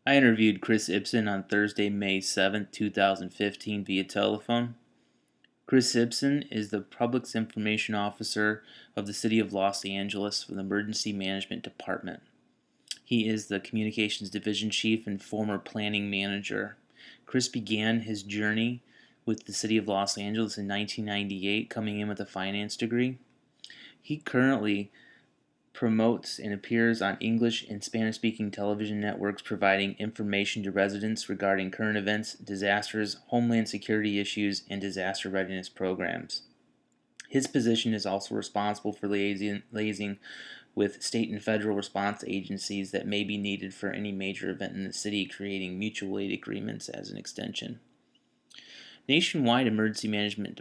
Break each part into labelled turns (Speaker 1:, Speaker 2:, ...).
Speaker 1: I interviewed Chris Ibsen on Thursday, May 7th, 2015 via telephone. Chris Ibsen is the Public Information Officer of the City of Los Angeles for the Emergency Management Department. He is the Communications Division Chief and former Planning Manager. Chris began his journey with the City of Los Angeles in 1998, coming in with a finance degree. He currently promotes and appears on English and Spanish-speaking television networks providing information to residents regarding current events, disasters, homeland security issues, and disaster readiness programs. His position is also responsible for liaising with state and federal response agencies that may be needed for any major event in the city, creating mutual aid agreements as an extension. Nationwide emergency management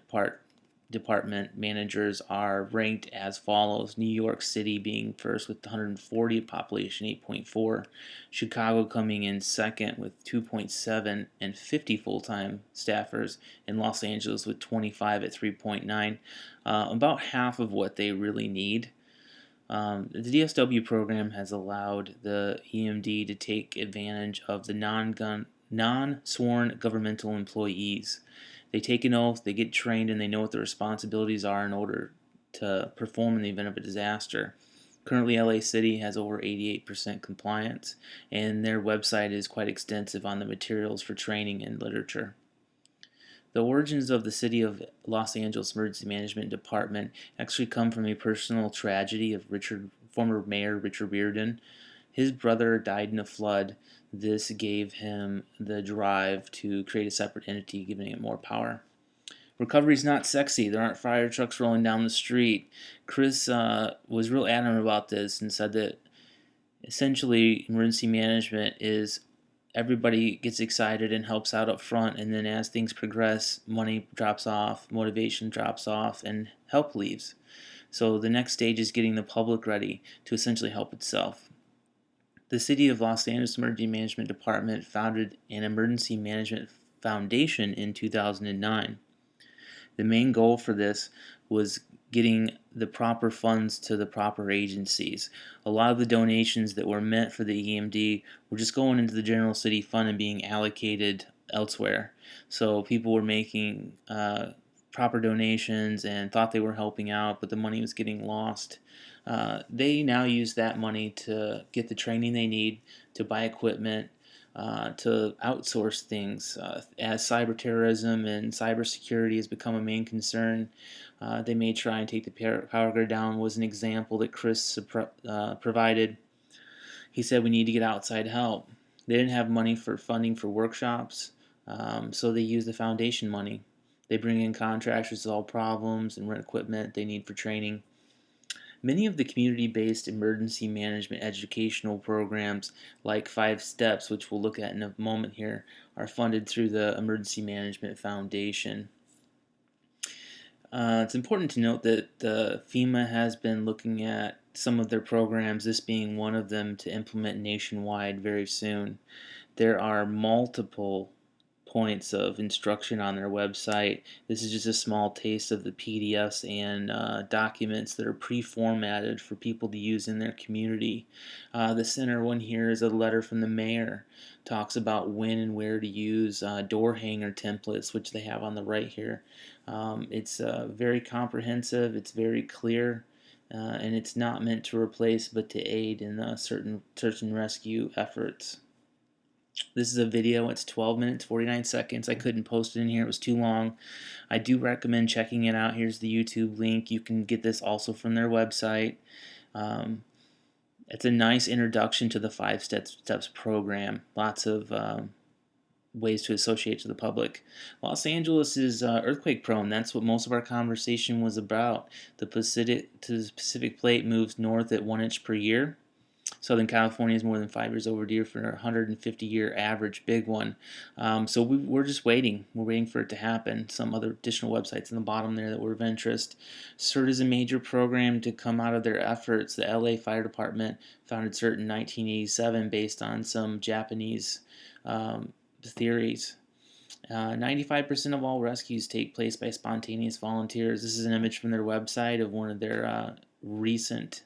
Speaker 1: department managers are ranked as follows: New York City being first with 140, population 8.4, Chicago coming in second with 2.7 and 50 full-time staffers, and Los Angeles with 25 at 3.9, about half of what they really need. The DSW program has allowed the EMD to take advantage of the non-sworn governmental employees. They take an oath, they get trained, and they know what their responsibilities are in order to perform in the event of a disaster. Currently, LA City has over 88% compliance, and their website is quite extensive on the materials for training and literature. The origins of the City of Los Angeles Emergency Management Department actually come from a personal tragedy of former Mayor Richard Reardon. His brother died in a flood. This gave him the drive to create a separate entity, giving it more power. Recovery's not sexy. There aren't fire trucks rolling down the street. Chris was real adamant about this and said that essentially emergency management is everybody gets excited and helps out up front, and then as things progress, money drops off, motivation drops off, and help leaves. So the next stage is getting the public ready to essentially help itself. The City of Los Angeles Emergency Management Department founded an emergency management foundation in 2009. The main goal for this was getting the proper funds to the proper agencies. A lot of the donations that were meant for the EMD were just going into the general city fund and being allocated elsewhere. So people were making proper donations and thought they were helping out, but the money was getting lost. They now use that money to get the training they need, to buy equipment, to outsource things. As cyber terrorism and cybersecurity has become a main concern, they may try and take the power grid down. Was an example that Chris provided. He said we need to get outside help. They didn't have money for funding for workshops, so they use the foundation money. They bring in contractors to solve problems and rent equipment they need for training. Many of the community-based emergency management educational programs like 5 Steps, which we'll look at in a moment here, are funded through the Emergency Management Foundation. It's important to note that FEMA has been looking at some of their programs, this being one of them, to implement nationwide very soon. There are multiple points of instruction on their website. This is just a small taste of the PDFs and documents that are pre-formatted for people to use in their community. The center one here is a letter from the mayor. Talks about when and where to use door hanger templates, which they have on the right here. It's very comprehensive, it's very clear, and it's not meant to replace but to aid in certain search and rescue efforts. This is a video. It's 12 minutes 49 seconds. I couldn't post it in here, it was too long. I do recommend checking it out. Here's the YouTube link. You can get this also from their website. It's a nice introduction to the 5 Steps program. Lots of ways to associate to the public. Los Angeles is earthquake prone. That's what most of our conversation was about. The Pacific Plate moves north at 1 inch per year. Southern California is more than 5 years overdue for a 150-year average big one. So we're just waiting. We're waiting for it to happen. Some other additional websites in the bottom there that were of interest. CERT is a major program to come out of their efforts. The LA Fire Department founded CERT in 1987 based on some Japanese theories. 95% of all rescues take place by spontaneous volunteers. This is an image from their website of one of their recent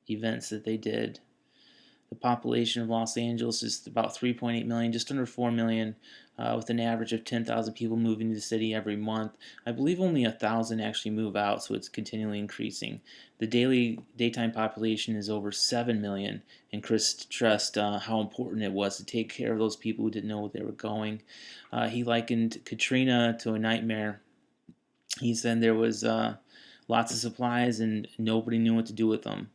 Speaker 1: events that they did. The population of Los Angeles is about 3.8 million, just under 4 million, with an average of 10,000 people moving to the city every month. I believe only 1,000 actually move out, so it's continually increasing. The daytime population is over 7 million, and Chris stressed how important it was to take care of those people who didn't know where they were going. He likened Katrina to a nightmare. He said there was lots of supplies and nobody knew what to do with them.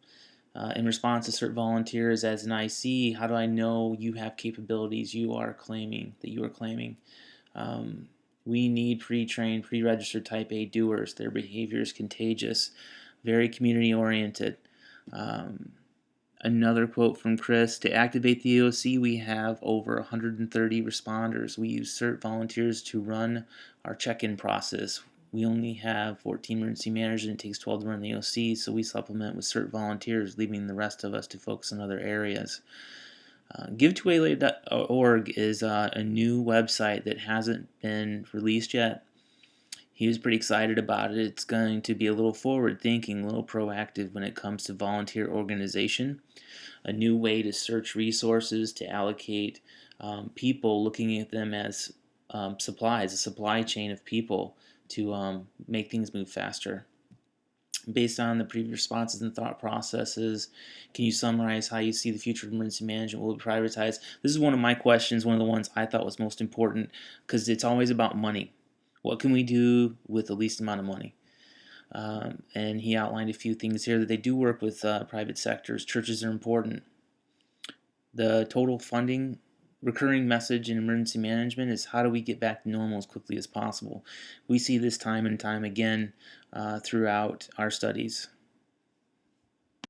Speaker 1: In response to CERT volunteers as an IC, how do I know you have capabilities you are claiming, we need pre-trained, pre-registered type A doers. Their behavior is contagious, very community-oriented. Another quote from Chris: to activate the EOC, we have over 130 responders. We use CERT volunteers to run our check-in process. We only have 14 emergency managers, and it takes 12 to run the EOC, so we supplement with CERT volunteers, leaving the rest of us to focus on other areas. GiveToALA.org is a new website that hasn't been released yet. He was pretty excited about it. It's going to be a little forward-thinking, a little proactive when it comes to volunteer organization. A new way to search resources, to allocate people, looking at them as supplies, a supply chain of people to make things move faster. Based on the previous responses and thought processes, can you summarize how you see the future of emergency management will be prioritized? This is one of my questions, one of the ones I thought was most important, because it's always about money. What can we do with the least amount of money? And he outlined a few things here that they do work with private sectors. Churches are important. The total funding recurring message in emergency management is how do we get back to normal as quickly as possible. We see this time and time again throughout our studies.